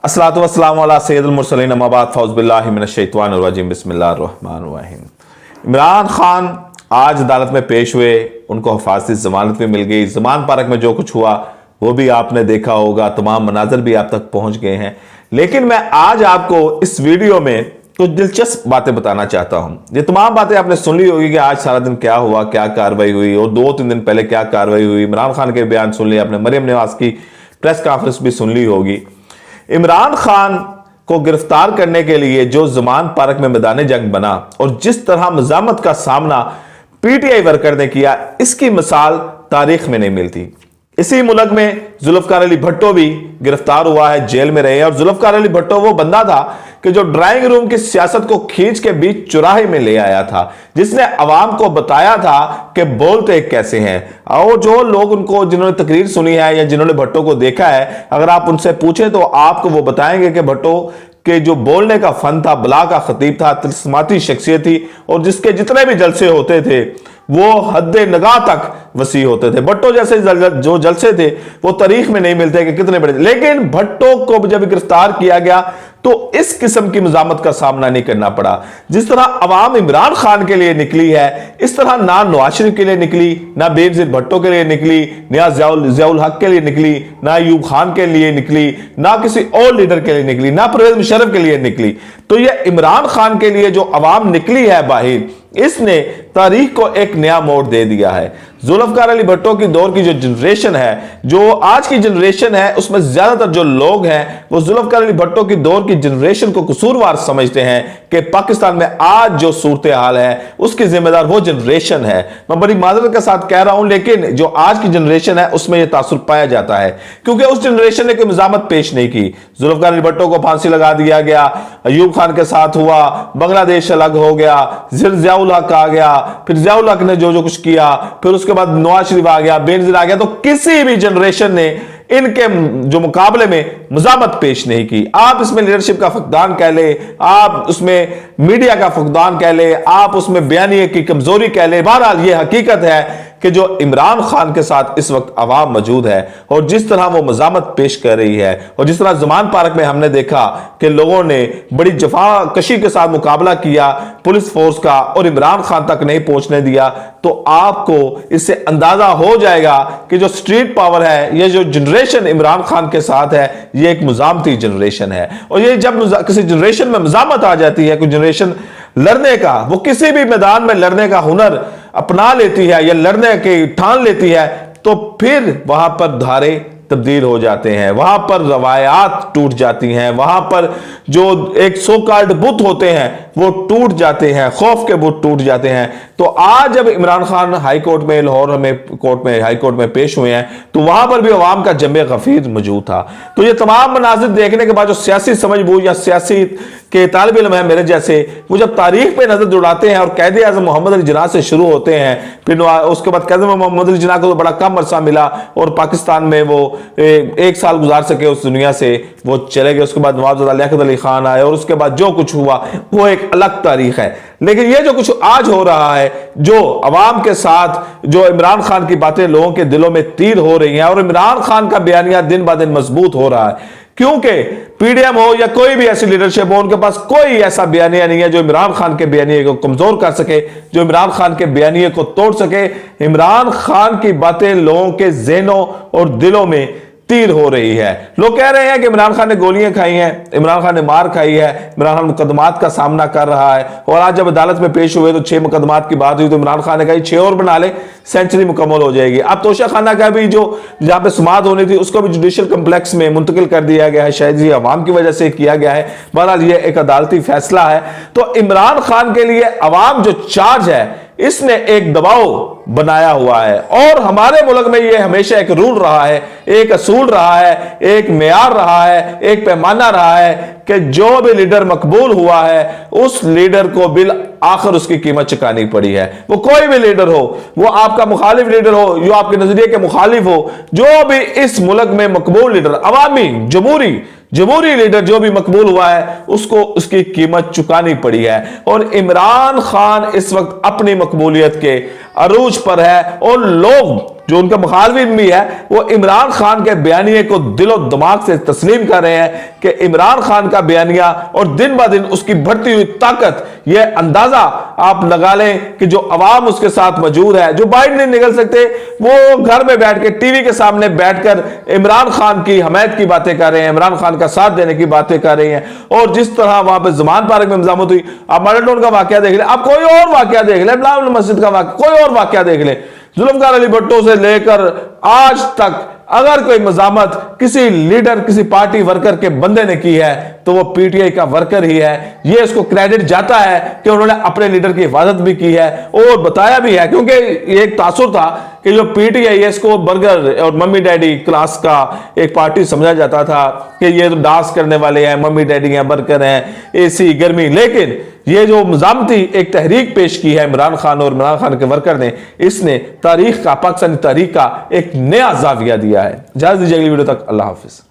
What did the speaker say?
अस्सलातु वस्सलामु अला सय्यिदिल मुरसलीन अम्मा बाद फ़ौज़ बिल्लाहि मिनश शैतानिर रजीम बिस्मिल्लाहिर रहमानिर रहीम। इमरान खान आज अदालत में पेश हुए, उनको हिफाजती जमानत भी मिल गई। ज़मान पार्क में जो कुछ हुआ वो भी आपने देखा होगा, तमाम मनाज़र भी आप तक पहुंच गए हैं। लेकिन मैं आज आपको इस वीडियो में कुछ दिलचस्प बातें बताना चाहता हूं। ये तमाम बातें आपने सुन ली होगी कि आज सारा दिन क्या हुआ, क्या कार्रवाई हुई और 2-3 दिन पहले क्या कार्रवाई हुई। इमरान खान के बयान सुन लिए आपने, मरियम नवाज की प्रेस कॉन्फ्रेंस भी सुन ली होगी। इमरान खान को गिरफ्तार करने के लिए जो ज़मान पार्क में मैदान जंग बना और जिस तरह मज़ामत का सामना पीटीआई वर्कर ने किया, इसकी मिसाल तारीख में नहीं मिलती। इसी मुल्क में जुल्फ़िकार अली भुट्टो भी गिरफ्तार हुआ है, जेल में रहे। और जुल्फ़िकार अली भुट्टो वो बंदा था कि जो ड्राइंग रूम की सियासत को खींच के बीच चौराहे में ले आया था, जिसने अवाम को बताया था कि बोलते कैसे हैं। और जो लोग उनको जिन्होंने तकरीर सुनी है या जिन्होंने भुट्टो को देखा है, अगर आप उनसे पूछें तो आपको वो बताएंगे कि भुट्टो के जो बोलने का फन था, बला का खतीब था, तिस्माती शख्सियत थी और जिसके जितने भी जलसे होते थे वो हद्दे नगाह तक वसी होते थे। भुट्टो जैसे जो जलसे थे वो तारीख में नहीं मिलते कि कितने बड़े। लेकिन भुट्टो को जब गिरफ्तार किया गया तो इस किस्म की मज़ामत का सामना नहीं करना पड़ा। जिस तरह अवाम इमरान खान के लिए निकली है, इस तरह ना नवाज शरीफ के लिए निकली, ना बेनज़ीर भुट्टो के लिए निकली, ना ज़ियाउल हक के लिए निकली, ना अयूब खान के लिए निकली, ना किसी और लीडर के लिए निकली, ना परवेज मुशर्रफ के लिए निकली। तो यह इमरान खान के लिए जो अवाम निकली है बाहर, इसने तारीख को एक नया मोड़ दे दिया है। जुल्फ़िकार अली भुट्टो की दौर की जो जनरेशन है, जो आज की जनरेशन है, उसमें ज्यादातर जो लोग हैं वो जुल्फ़िकार अली भुट्टो की दौर की जनरेशन को कसूरवार समझते हैं कि पाकिस्तान में आज जो सूरत हाल है उसकी जिम्मेदार वो जनरेशन है। मैं बड़ी माजरत के साथ कह रहा हूं, लेकिन जो आज की जनरेशन है उसमें यह तासुर पाया जाता है क्योंकि उस जनरेशन ने कोई मज़ामत पेश नहीं की। जुल्फ़िकार अली भुट्टो को फांसी लगा दिया गया, अयूब खान के साथ हुआ, बांग्लादेश अलग हो गया, ज़ियाउल हक आ गया, फिर ज़ियाउल हक ने जो कुछ किया, फिर उसके बाद नवाज शरीफ आ गया, बेनज़ीर आ गया। तो किसी भी जनरेशन ने इनके जो मुकाबले में मज़ामत पेश नहीं की। आप इसमें लीडरशिप का फुकदान कह ले, आप उसमें मीडिया का फुकदान कह ले, आप उसमें बयानिए की कमजोरी कह ले, बहरहाल ये हकीकत है कि जो इमरान खान के साथ इस वक्त अवाम मौजूद है और जिस तरह वो मज़ामत पेश कर रही है और जिस तरह ज़मान पार्क में हमने देखा कि लोगों ने बड़ी जफाकशी के साथ मुकाबला किया पुलिस फोर्स का और इमरान खान तक नहीं पहुंचने दिया, तो आपको इससे अंदाजा हो जाएगा कि जो स्ट्रीट पावर है, ये जो जनरेशन इमरान खान के साथ है, ये एक मुज़ामती जनरेशन है। और ये जब किसी जनरेशन में मज़ामत आ जाती है, कोई जनरेशन लड़ने का, वो किसी भी मैदान में लड़ने का हुनर अपना लेती है या लड़ने की ठान लेती है, तो फिर वहां पर धारे तब्दील हो जाते हैं, वहां पर रवायात टूट जाती हैं, वहां पर जो एक सो कॉल्ड बुत होते हैं वो टूट जाते हैं, खौफ के बुत टूट जाते हैं। तो आज जब इमरान खान हाई कोर्ट में, लाहौर में हाई कोर्ट में पेश हुए हैं, तो वहां पर भी अवाम का जमे गफीर मौजूद था। तो ये तमाम मनाजिर देखने के बाद जो सियासी समझबूझ या सियासी के तालिब इल्म है मेरे जैसे, वो जब तारीख पे नजर दौड़ाते हैं और कैद आज़म मोहम्मद अली जिन्ना से शुरू होते हैं, फिर उसके बाद कैद मोहम्मद अली जिन्ना को तो बड़ा कम अरसा मिला और पाकिस्तान में वो 1 साल गुजार सके उस दुनिया से, वो चले गए। उसके बाद नवाबजादा लियाकत अली खान आए और उसके बाद जो कुछ हुआ वो एक अलग तारीख है। लेकिन ये जो कुछ आज हो रहा है, जो अवाम के साथ जो इमरान खान की बातें लोगों के दिलों में तीर हो रही हैं और इमरान खान का बयानिया दिन ब दिन मजबूत हो रहा है, क्योंकि पीडीएम हो या कोई भी ऐसी लीडरशिप हो, उनके पास कोई ऐसा बयानिया नहीं है जो इमरान खान के बयानिए को कमजोर कर सके, जो इमरान खान के बयानिए को तोड़ सके। इमरान खान की बातें लोगों के ज़हनों और दिलों में तीर हो रही है। लोग कह रहे हैं कि इमरान खान ने गोलियां खाई हैं, इमरान खान ने मार खाई है, इमरान खान मुकदमात का सामना कर रहा है। और आज जब अदालत में पेश हुए तो 6 मुकदमात की बात हुई तो इमरान खान ने कहा 6 और बना ले, सेंचुरी मुकम्मल हो जाएगी। अब तोशा खाना का भी जो जहां पे समात होनी थी उसको भी जुडिशियल कम्प्लेक्स में मुंतकिल कर दिया गया है, शायद ये अवाम की वजह से किया गया है। बहरहाल ये एक अदालती फैसला है। तो इमरान खान के लिए अवाम जो चार्ज है, इसने एक दबाव बनाया हुआ है और हमारे मुल्क में यह हमेशा एक रूल रहा है, एक असूल रहा है, एक मेयार रहा है, एक पैमाना रहा है कि जो भी लीडर मकबूल हुआ है उस लीडर को बिल आखिर उसकी कीमत चुकानी पड़ी है। वो कोई भी लीडर हो, वो आपका मुखालिफ लीडर हो, जो आपके नजरिए के मुखालिफ हो, जो भी इस मुल्क में मकबूल लीडर, अवामी जमहूरी लीडर जो भी मकबूल हुआ है, उसको उसकी कीमत चुकानी पड़ी है। और इमरान खान इस वक्त अपनी मकबूलियत के अरूज पर है और लोग जो उनका मुखालफिन भी है वो इमरान खान के बयानिए को दिलो दिमाग से तस्लीम कर रहे हैं कि इमरान खान का बयानिया और दिन ब दिन उसकी बढ़ती हुई ताकत, यह अंदाजा आप लगा लें कि जो अवाम उसके साथ मौजूद है, जो बाहर नहीं निकल सकते, वो घर में बैठ के टीवी के सामने बैठकर इमरान खान की हमायत की बातें कर रहे हैं, इमरान खान का साथ देने की बातें कर रहे हैं। और जिस तरह वहां पर ज़मान पार्क में मज़ामत हुई, आप मॉडल टाउन का वाकया देख ले, आप कोई और वाकया देख ले, बिलावल मस्जिद का वाकया, कोई और वाकया देख ले, जुल्फकार अली भुट्टो से लेकर आज तक अगर कोई मजामत किसी लीडर, किसी पार्टी वर्कर के बंदे ने की है तो वो पीटीआई का वर्कर ही है। ये इसको क्रेडिट जाता है कि उन्होंने अपने लीडर की हिफाजत भी की है और बताया भी है, क्योंकि ये एक तासुर था कि जो पीटीआई है इसको बर्गर और मम्मी डैडी क्लास का एक पार्टी समझा जाता था कि ये तो डांस करने वाले हैं, मम्मी डैडी हैं, बर्गर हैं, एसी गर्मी। लेकिन ये जो मज़ामती एक तहरीक पेश की है इमरान खान और इमरान खान के वर्कर ने, इसने तारीख का, पाकिस्तानी तारीख का एक नया जाविया दिया है। इजाज़त दीजिए अगली वीडियो तक, अल्लाह हाफिज़।